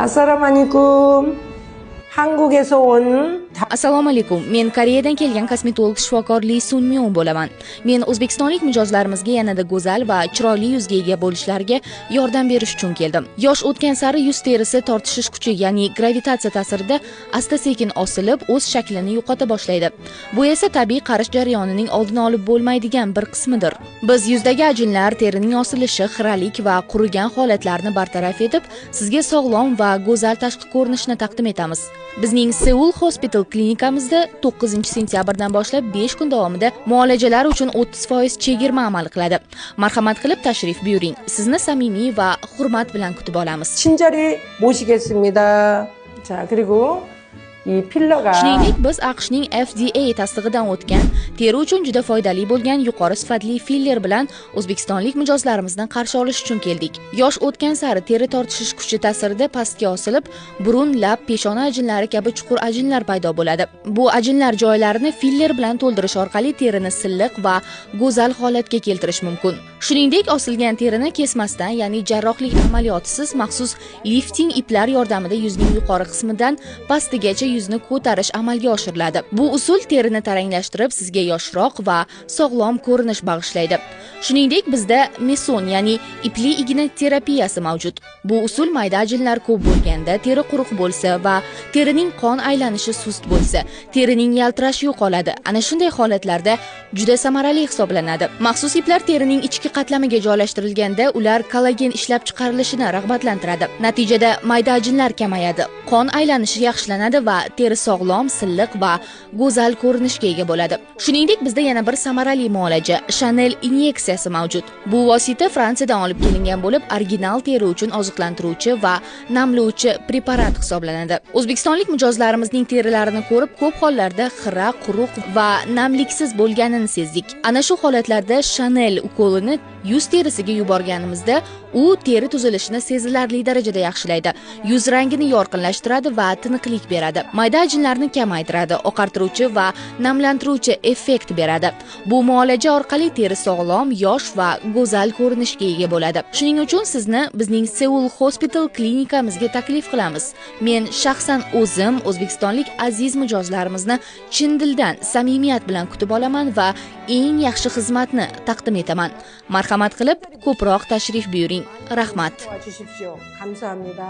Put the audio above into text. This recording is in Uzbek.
Assalomu alaykum. Hangugesa 온 Assalomu alaykum. Men Koreyadan kelgan kosmetolog shifokor Lee Sun Myung bo'laman. Men o'zbekistonlik mijozlarimizga yanada go'zal va chiroyli yuzga ega bo'lishlariga yordam berish uchun keldim. Yosh o'tgan sari yuz terisi tortishish kuchi, ya'ni gravitatsiya ta'sirida asta-sekin osilib, o'z shaklini yo'qota boshlaydi. Bu esa tabiiy qarish jarayonining oldini olib bo'lmaydigan bir qismidir. Biz yuzdagi ajinlar, terining osilishi, xiralik va qurigan holatlarni bartaraf etib, sizga sog'lom va go'zal tashqi ko'rinishni taqdim etamiz. Bizning Seoul Hospital klinikamizda 9-sentyabrdan boshlab 5 kun davomida muolajalar uchun 30% chegirma amal qiladi. Marhamat qilib tashrif buyuring. Sizni samimiy va hurmat bilan kutib olamiz. 친절히 모시겠습니다. 자, 그리고 이 필러가 Shuningdek, biz AQShning FDA tasdig'idan o'tgan, teri uchun juda foydali bo'lgan yuqori sifatli filler bilan o'zbekistonlik mijozlarimizni qarshi olish uchun keldik. Yosh o'tgan sari teri tortishish kuchi ta'sirida pastga osilib, burun, lab, peshona ajinlari kabi chuqur ajinlar paydo bo'ladi. Bu ajinlar joylarini filler bilan to'ldirish orqali terini silliq va go'zal holatga keltirish mumkin. Shuningdek, osilgan terini kesmasdan, ya'ni jarrohlik amaliyotisiz maxsus lifting iplar yordamida yuzning yuqori qismidan pastigacha yuzni ko'tarish amalga oshiriladi. Bu usul terini taranglashtirib, sizga yoshroq va sog'lom ko'rinish bag'ishlaydi. Shuningdek, bizda meson, ya'ni ipli igna terapiyasi mavjud. Bu usul mayda ajinlar ko'p bo'lganda, teri quruq bo'lsa va terining qon aylanishi sust bo'lsa, terining yaltirashi yo'qoladi. Ana shunday holatlarda juda samarali hisoblanadi. Maxsus iplar terining ichki qatlamiga joylashtirilganda, ular kollagen ishlab chiqarilishini rag'batlantiradi. Natijada mayda ajinlar kamayadi, qon aylanishi yaxshilanadi va teri sog'lom, silliq va go'zal ko'rinishga ega bo'ladi. Shuningdek, bizda yana bir samarali muolaja Chanel inyeksiyasi mavjud. Bu vosita Fransiyadan olib kelingan bo'lib, original teri uchun oziqlantiruvchi va namlovchi preparat hisoblanadi. O'zbekistonlik mijozlarimizning terilarini ko'rib, ko'p hollarda xira, quruq va namliksiz bo'lganini sezdik. Ana shu holatlarda Chanel ukolini yuz terisiga yuborganimizda, u teri tuzilishini sezilarli darajada yaxshilaydi. Yuz rangini yorqinlashtiradi va tiniqlik beradi. Mayda ajinlarni kamaytiradi, oqartiruvchi va namlantiruvchi effekt beradi. Bu muolaja orqali teri sog'lom, yosh va go'zal ko'rinishga ega bo'ladi. Shuning uchun sizni bizning Seoul Hospital klinikamizga taklif qilamiz. Men shaxsan o'zim o'zbekistonlik aziz mijozlarimizni chin dildan samimiyat bilan kutib olaman va eng yaxshi xizmatni taqdim etaman. Marhamat qilib ko'proq tashrif buyuring. Rahmat. 도와주십시오. 감사합니다.